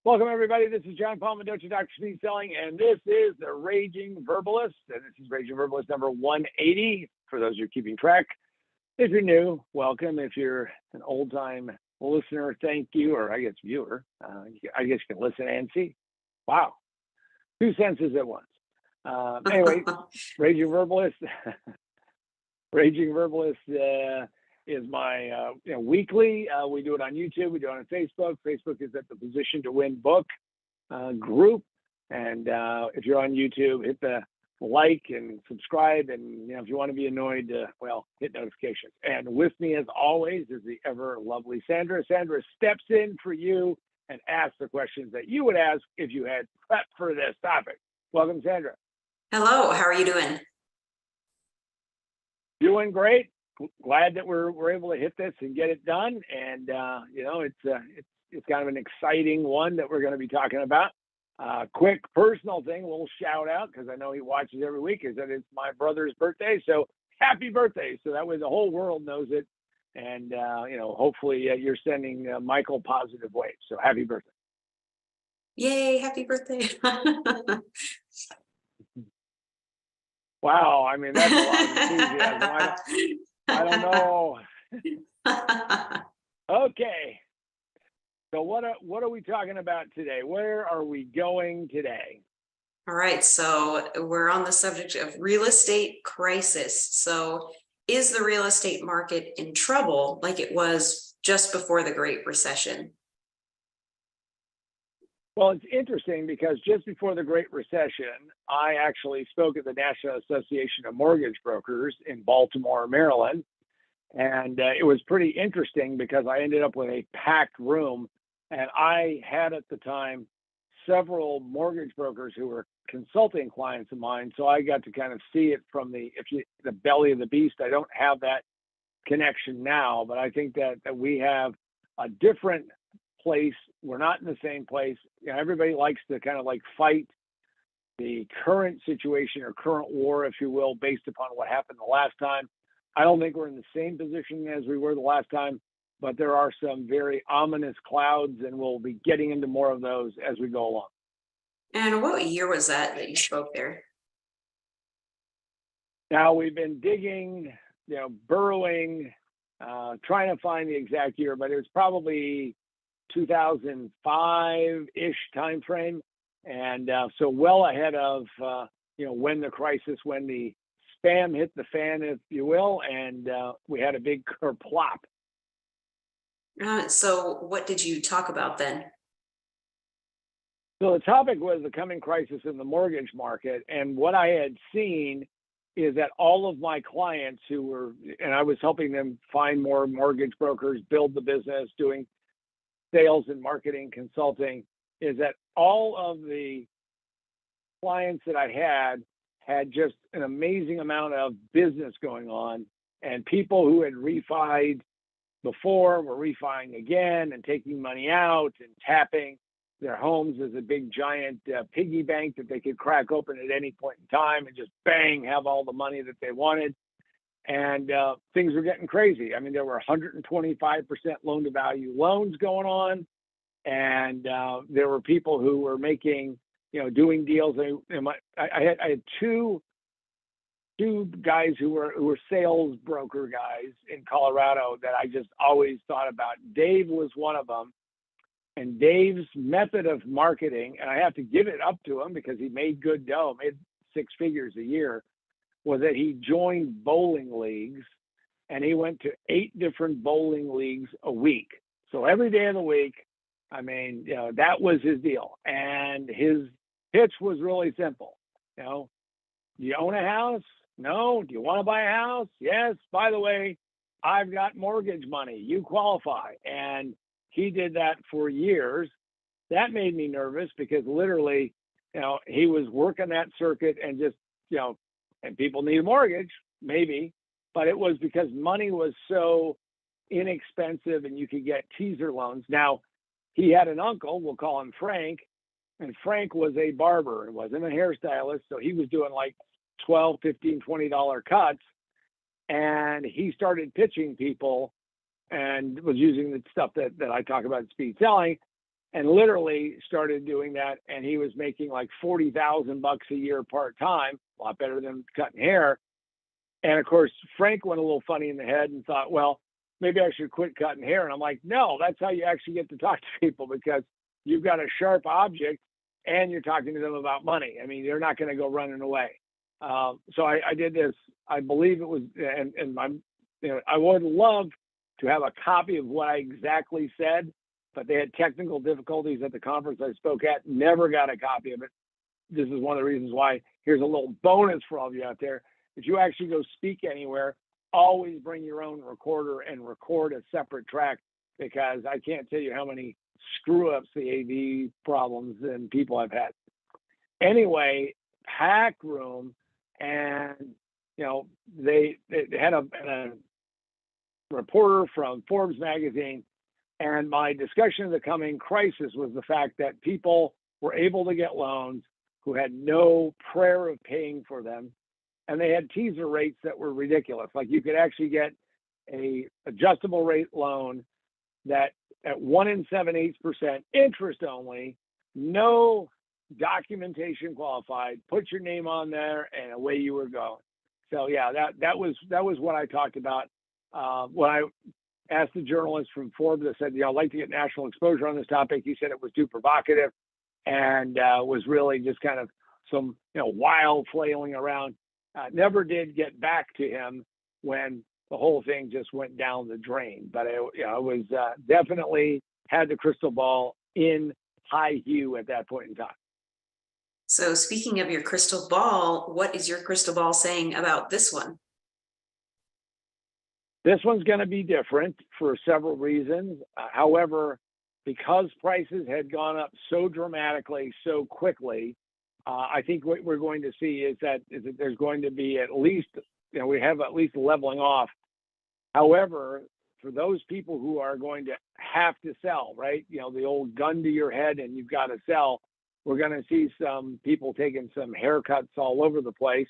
Welcome, everybody. This is John Palmadoci, Dr. Speed Selling, and this is the Raging Verbalist. And this is Raging Verbalist number 180, for those who are keeping track. If you're new, welcome. If you're an old-time listener, thank you, or I guess viewer. I guess you can listen and see. Wow. Two senses at once. Anyway, Raging Verbalist. Raging Verbalist is my weekly. We do it on YouTube. We do it on Facebook. Facebook is at the Position to Win book group. And if you're on YouTube, hit the like and subscribe. And if you want to be annoyed, hit notifications. And with me, as always, is the ever lovely Sandra. Sandra steps in for you and asks the questions that you would ask if you had prepped for this topic. Welcome, Sandra. Hello. How are you doing? Doing great. Glad that we're able to hit this and get it done. And it's kind of an exciting one that we're going to be talking about. Quick personal thing, a little shout out, because I know he watches every week, is that it's my brother's birthday. So happy birthday. So that way the whole world knows it. And hopefully you're sending Michael positive waves. So happy birthday. Yay, happy birthday. Wow, I mean, that's a lot of enthusiasm. I don't know. Okay. So what are we talking about today? Where are we going today? All right. So we're on the subject of real estate crisis. So is the real estate market in trouble like it was just before the Great Recession? Well, it's interesting because just before the Great Recession, I actually spoke at the National Association of Mortgage Brokers in Baltimore, Maryland. And it was pretty interesting because I ended up with a packed room. And I had at the time several mortgage brokers who were consulting clients of mine. So I got to kind of see it from the belly of the beast. I don't have that connection now, but I think that we have a different place. We're not in the same place. Everybody likes to kind of like fight the current situation or current war, if you will, based upon what happened the last time. I don't think we're in the same position as we were the last time, but there are some very ominous clouds, and we'll be getting into more of those as we go along. And what year was that you spoke there? Now, we've been digging, burrowing, trying to find the exact year, but it was probably 2005-ish timeframe. And so well ahead of, when the crisis, when the spam hit the fan, if you will, and we had a big kerplop. So what did you talk about then? So the topic was the coming crisis in the mortgage market. And what I had seen is that all of my clients and I was helping them find more mortgage brokers, build the business, doing sales and marketing consulting, is that all of the clients that I had just an amazing amount of business going on, and people who had refied before were refining again and taking money out and tapping their homes as a big giant piggy bank that they could crack open at any point in time and just bang, have all the money that they wanted. And things were getting crazy. I mean, there were 125% loan to value loans going on. And there were people who were making, doing deals. I had two guys who were sales broker guys in Colorado that I just always thought about. Dave was one of them. And Dave's method of marketing, and I have to give it up to him because he made good dough, made six figures a year, was that he joined bowling leagues, and he went to 8 different bowling leagues a week. So every day of the week, that was his deal. And his pitch was really simple. Do you own a house? No. Do you want to buy a house? Yes. By the way, I've got mortgage money. You qualify. And he did that for years. That made me nervous because literally, he was working that circuit and just, and people need a mortgage, maybe, but it was because money was so inexpensive and you could get teaser loans. Now, he had an uncle, we'll call him Frank, and Frank was a barber. It wasn't a hairstylist, so he was doing like $12, $15, $20 cuts, and he started pitching people and was using the stuff that I talk about in speed selling. and literally started doing that. And he was making like $40,000 a year part-time, a lot better than cutting hair. And of course, Frank went a little funny in the head and thought, well, maybe I should quit cutting hair. And I'm like, no, that's how you actually get to talk to people, because you've got a sharp object and you're talking to them about money. I mean, you're not going to go running away. So I did this. I believe it was, and I'm, I would love to have a copy of what I exactly said, but they had technical difficulties at the conference I spoke at, never got a copy of it. This is one of the reasons why, here's a little bonus for all of you out there. If you actually go speak anywhere, always bring your own recorder and record a separate track, because I can't tell you how many screw ups the AV problems and people I've had. Anyway, pack room, and they had a reporter from Forbes magazine, and my discussion of the coming crisis was the fact that people were able to get loans who had no prayer of paying for them, and they had teaser rates that were ridiculous. Like, you could actually get a adjustable rate loan that at 1 7/8% interest only, no documentation qualified, put your name on there, and away you were going. So yeah, that was what I talked about. When I asked the journalist from Forbes, I said, I'd like to get national exposure on this topic. He said it was too provocative, and was really just kind of some wild flailing around. Never did get back to him when the whole thing just went down the drain. But I was definitely had the crystal ball in high hue at that point in time. So speaking of your crystal ball, what is your crystal ball saying about this one? This one's going to be different for several reasons. However, because prices had gone up so dramatically, so quickly, I think what we're going to see is that there's going to be at least, we have at least leveling off. However, for those people who are going to have to sell, right? The old gun to your head and you've got to sell, we're going to see some people taking some haircuts all over the place.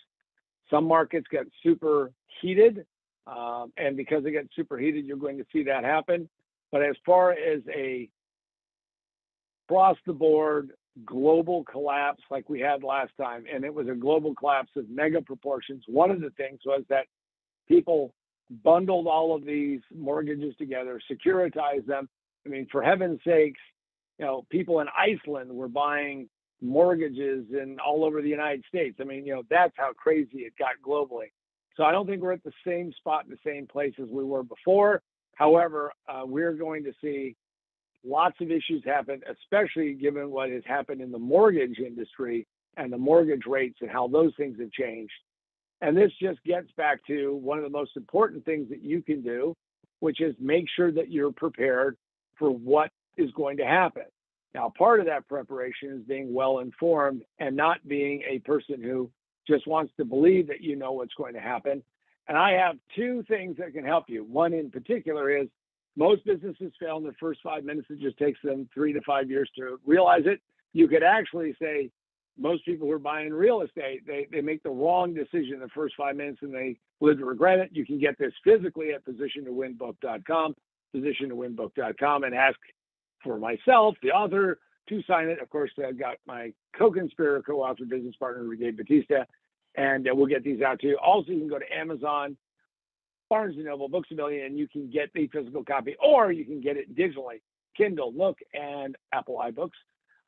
Some markets get super heated. And because they get superheated, you're going to see that happen. But as far as a across the board global collapse like we had last time, and it was a global collapse of mega proportions, one of the things was that people bundled all of these mortgages together, securitized them. I mean, for heaven's sakes, people in Iceland were buying mortgages in all over the United States. I mean, that's how crazy it got globally. So I don't think we're at the same spot in the same place as we were before. However, we're going to see lots of issues happen, especially given what has happened in the mortgage industry and the mortgage rates and how those things have changed. And this just gets back to one of the most important things that you can do, which is make sure that you're prepared for what is going to happen. Now, part of that preparation is being well informed and not being a person who just wants to believe that you know what's going to happen. And I have two things that can help you. One in particular is most businesses fail in the first 5 minutes. It just takes them 3 to 5 years to realize it. You could actually say most people who are buying real estate, they make the wrong decision in the first 5 minutes and they live to regret it. You can get this physically at positiontowinbook.com, positiontowinbook.com, and ask for myself, the author, to sign it. Of course, I've got my co-conspirator, co-author, business partner, Dave Batista, and we'll get these out to you. Also, you can go to Amazon, Barnes & Noble, Books A Million, and you can get the physical copy, or you can get it digitally, Kindle, Nook, and Apple iBooks.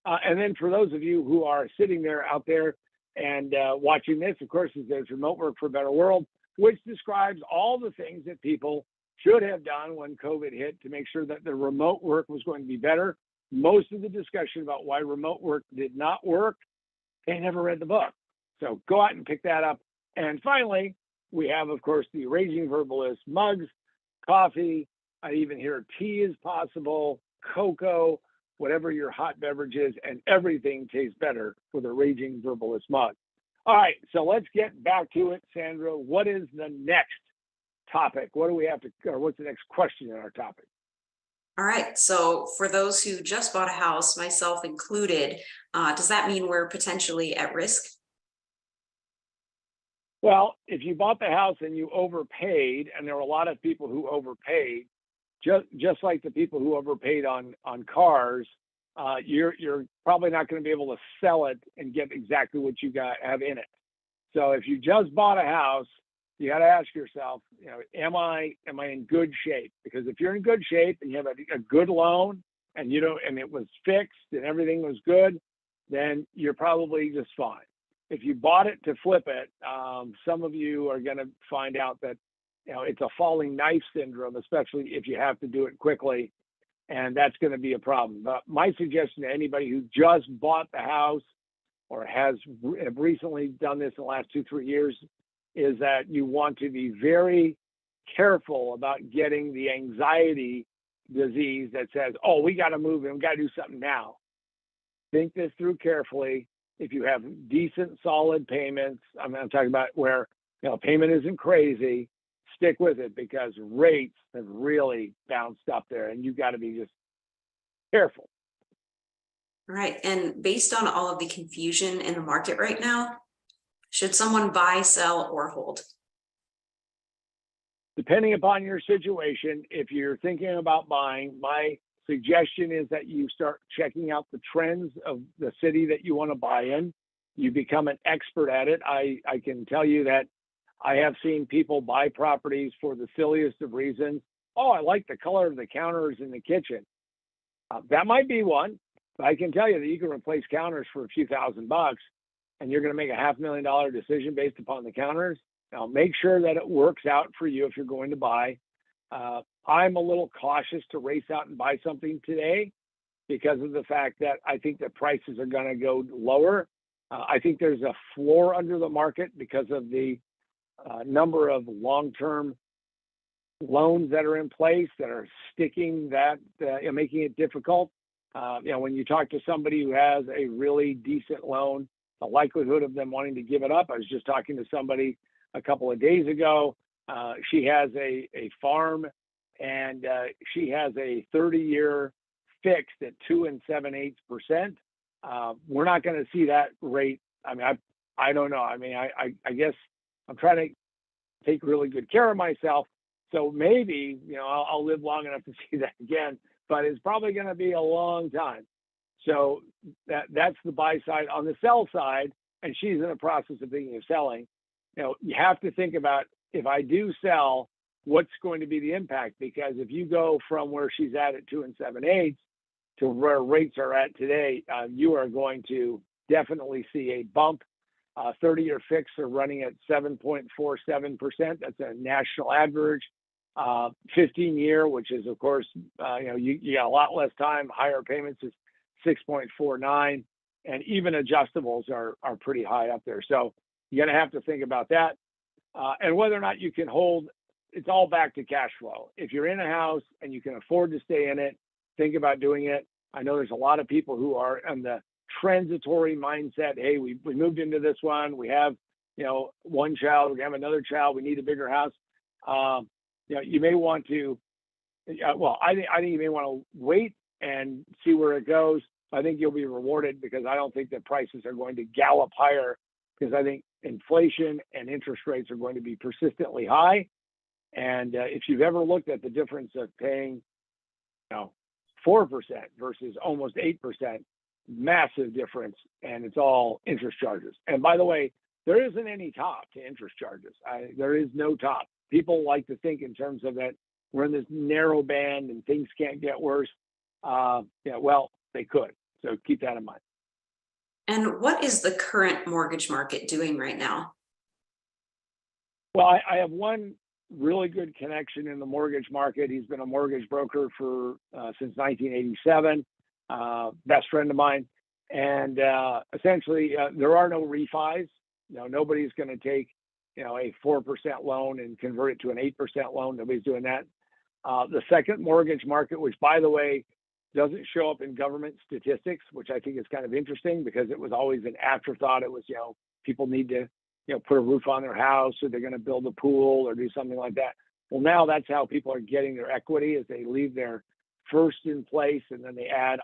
And then for those of you who are sitting there out there and watching this, of course, there's Remote Work for a Better World, which describes all the things that people should have done when COVID hit to make sure that the remote work was going to be better. Most of the discussion about why remote work did not work, they never read the book. So go out and pick that up. And finally, we have, of course, the Raging Verbalist mugs, coffee. I even hear tea is possible, cocoa, whatever your hot beverage is, and everything tastes better with a Raging Verbalist mug. All right, so let's get back to it, Sandra. What is the next topic? What do we have to, or what's the next question in our topic? All right, so for those who just bought a house, myself included, does that mean we're potentially at risk? Well, if you bought the house and you overpaid, and there were a lot of people who overpaid, just like the people who overpaid on cars, you're probably not going to be able to sell it and get exactly what you have in it. So if you just bought a house, you got to ask yourself, am I in good shape? Because if you're in good shape and you have a good loan and and it was fixed and everything was good, then you're probably just fine. If you bought it to flip it, some of you are going to find out that it's a falling knife syndrome, especially if you have to do it quickly, and that's going to be a problem. But my suggestion to anybody who just bought the house or have recently done this in the last 2-3 years is that you want to be very careful about getting the anxiety disease that says, oh, we got to move and we got to do something now. Think this through carefully. If you have decent, solid payments, I'm talking about where payment isn't crazy, stick with it, because rates have really bounced up there, and you've got to be just careful. Right. And based on all of the confusion in the market right now, should someone buy, sell, or hold? Depending upon your situation, if you're thinking about buying, my suggestion is that you start checking out the trends of the city that you want to buy in. You become an expert at it. I can tell you that I have seen people buy properties for the silliest of reasons. Oh, I like the color of the counters in the kitchen. That might be one, but I can tell you that you can replace counters for a few $1,000, and you're going to make a $500,000 decision based upon the counters. Now, make sure that it works out for you if you're going to buy. I'm a little cautious to race out and buy something today because of the fact that I think that prices are going to go lower. I think there's a floor under the market because of the number of long-term loans that are in place that are sticking that, making it difficult. When you talk to somebody who has a really decent loan, the likelihood of them wanting to give it up. I was just talking to somebody a couple of days ago. She has a farm, and she has a 30-year fixed at 2 7/8%. We're not going to see that rate. I don't know. I guess I'm trying to take really good care of myself. So maybe, I'll live long enough to see that again, but it's probably going to be a long time. So that's the buy side. On the sell side, and she's in the process of thinking of selling, you have to think about, if I do sell, what's going to be the impact? Because if you go from where she's at 2 7/8 to where rates are at today, you are going to definitely see a bump. 30-year fixed are running at 7.47%. That's a national average. 15-year, which is, of course, you got a lot less time, higher payments, is 6.49, and even adjustables are pretty high up there. So you're going to have to think about that. And whether or not you can hold, it's all back to cash flow. If you're in a house and you can afford to stay in it, think about doing it. I know there's a lot of people who are in the transitory mindset. Hey, we moved into this one. We have, one child. We have another child. We need a bigger house. You may want to, I think you may want to wait and see where it goes. I think you'll be rewarded, because I don't think that prices are going to gallop higher, because I think inflation and interest rates are going to be persistently high. And if you've ever looked at the difference of paying, 4% versus almost 8%, massive difference, and it's all interest charges. And by the way, there isn't any top to interest charges. There is no top. People like to think in terms of that we're in this narrow band and things can't get worse. Well, they could. So keep that in mind. And what is the current mortgage market doing right now? Well, I have one really good connection in the mortgage market. He's been a mortgage broker since 1987, best friend of mine. And essentially, there are no refis. Nobody's going to take, a 4% loan and convert it to an 8% loan. Nobody's doing that. The second mortgage market, which, by the way, doesn't show up in government statistics, which I think is kind of interesting, because it was always an afterthought. It was, people need to, put a roof on their house, or they're going to build a pool or do something like that. Well, now that's how people are getting their equity, is they leave their first in place and then they add,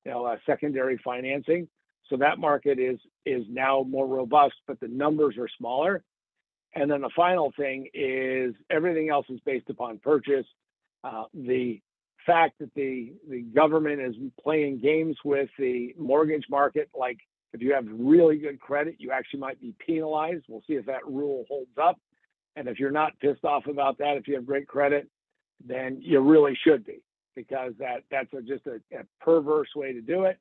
a secondary financing. So that market is now more robust, but the numbers are smaller. And then the final thing is everything else is based upon purchase. The fact that the government is playing games with the mortgage market, like if you have really good credit, you actually might be penalized. We'll see if that rule holds up. And if you're not pissed off about that, if you have great credit, then you really should be, because that's just a perverse way to do it.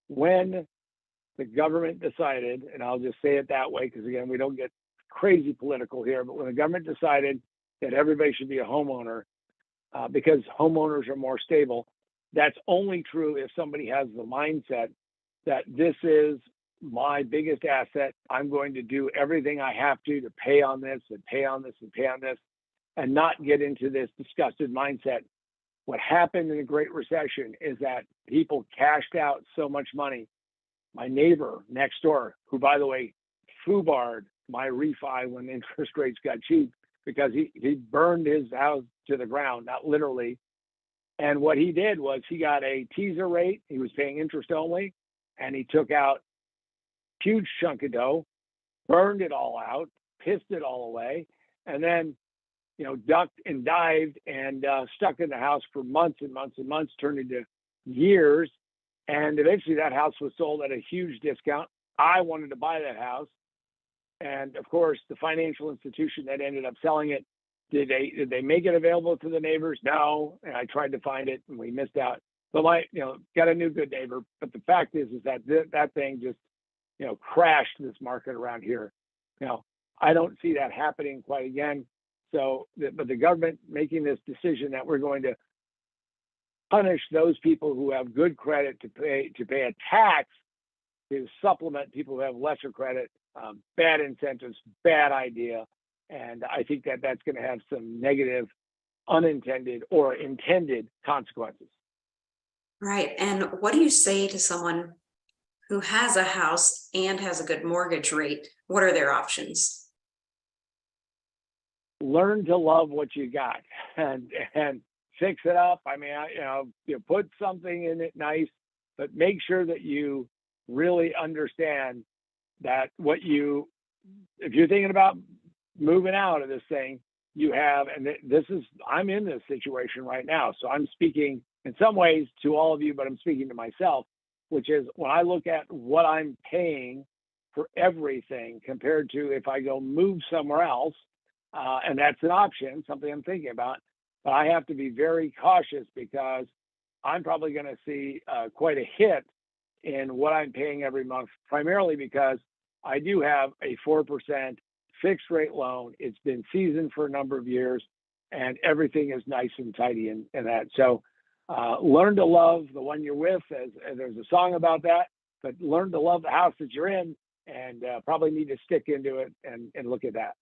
When the government decided, and I'll just say it that way, because again, we don't get crazy political here, but when the government decided that everybody should be a homeowner, because homeowners are more stable, that's only true if somebody has the mindset that this is my biggest asset. I'm going to do everything I have to pay on this and pay on this and pay on this, and not get into this disgusted mindset. What happened in the Great Recession is that people cashed out so much money. My neighbor next door, who, by the way, foobarred my refi when interest rates got cheap, because he burned his house to the ground, not literally. And what he did was he got a teaser rate. He was paying interest only, and he took out a huge chunk of dough, burned it all out, pissed it all away, and then, ducked and dived and stuck in the house for months and months and months, turned into years. And eventually that house was sold at a huge discount. I wanted to buy that house. And of course, the financial institution that ended up selling it, did they make it available to the neighbors? No. And I tried to find it and we missed out. But got a new good neighbor. But the fact is that that thing just, crashed this market around here. I don't see that happening quite again. But the government making this decision that we're going to punish those people who have good credit to pay a tax to supplement people who have lesser credit, bad incentives, bad idea. And I think that that's going to have some negative, unintended or intended consequences. Right. And what do you say to someone who has a house and has a good mortgage rate? What are their options? Learn to love what you got and fix it up. I mean, you put something in it nice, but make sure that you really understand that if you're thinking about moving out of this thing, you have, and I'm in this situation right now. So I'm speaking in some ways to all of you, but I'm speaking to myself, which is when I look at what I'm paying for everything compared to if I go move somewhere else, and that's an option, something I'm thinking about, but I have to be very cautious because I'm probably going to see quite a hit in what I'm paying every month, primarily because I do have a 4% fixed rate loan. It's been seasoned for a number of years, and everything is nice and tidy in that. So learn to love the one you're with, as there's a song about that, but learn to love the house that you're in, and probably need to stick into it and look at that.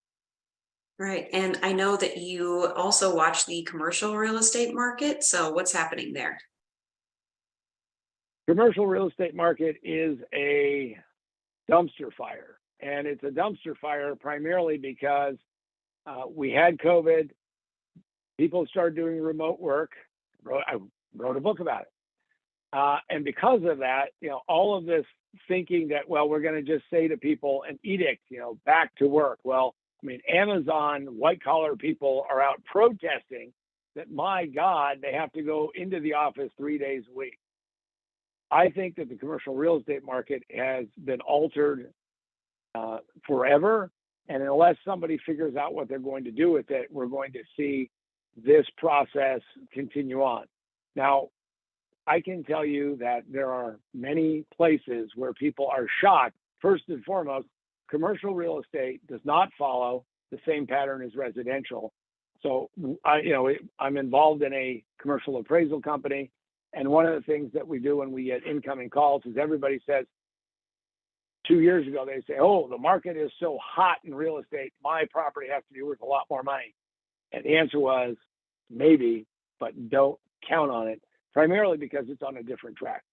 Right. And I know that you also watch the commercial real estate market. So what's happening there? Commercial real estate market is a dumpster fire. And it's a dumpster fire primarily because we had COVID. People started doing remote work. I wrote a book about it. And because of that, all of this thinking that, well, we're going to just say to people an edict, back to work. Well, I mean, Amazon white collar people are out protesting that, my God, they have to go into the office 3 days a week. I think that the commercial real estate market has been altered forever. And unless somebody figures out what they're going to do with it, we're going to see this process continue on. Now, I can tell you that there are many places where people are shocked. First and foremost, commercial real estate does not follow the same pattern as residential. So I'm involved in a commercial appraisal company. And one of the things that we do when we get incoming calls is everybody says, 2 years ago, they say, oh, the market is so hot in real estate, my property has to be worth a lot more money. And the answer was maybe, but don't count on it, primarily because it's on a different track.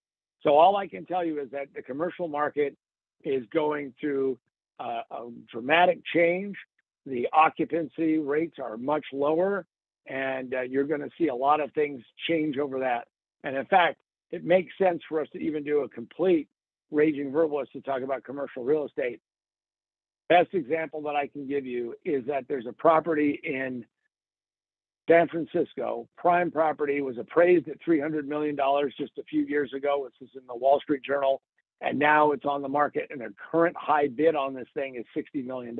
So all I can tell you is that the commercial market is going through a dramatic change. The occupancy rates are much lower, and you're going to see a lot of things change over that. And in fact, it makes sense for us to even do a complete Raging Verbalist to talk about commercial real estate. Best example that I can give you is that there's a property in San Francisco, prime property was appraised at $300 million just a few years ago. This is in the Wall Street Journal. And now it's on the market, and the current high bid on this thing is $60 million.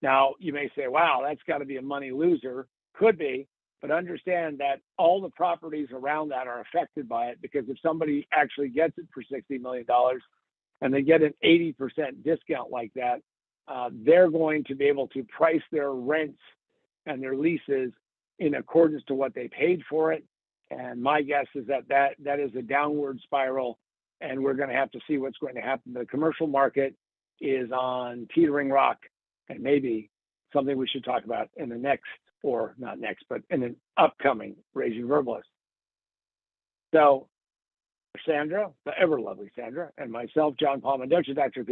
Now, you may say, wow, that's got to be a money loser. Could be, but understand that all the properties around that are affected by it, because if somebody actually gets it for $60 million and they get an 80% discount like that, they're going to be able to price their rents and their leases in accordance to what they paid for it. And my guess is that is a downward spiral, and we're going to have to see what's going to happen. The commercial market is on teetering rock, and maybe something we should talk about in the next, or not next, but in an upcoming Raging Verbalist. So Sandra, the ever lovely Sandra, and myself, John Paul Mendoza, Dr.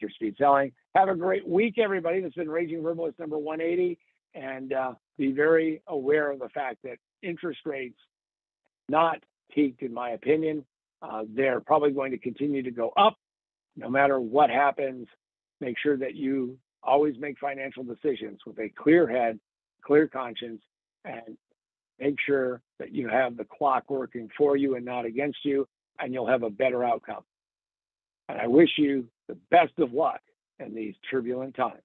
Speed Selling. Have a great week, everybody. This has been Raging Verbalist number 180, and be very aware of the fact that interest rates not peaked, in my opinion. They're probably going to continue to go up no matter what happens. Make sure that you always make financial decisions with a clear head, clear conscience, and make sure that you have the clock working for you and not against you, and you'll have a better outcome. And I wish you the best of luck in these turbulent times.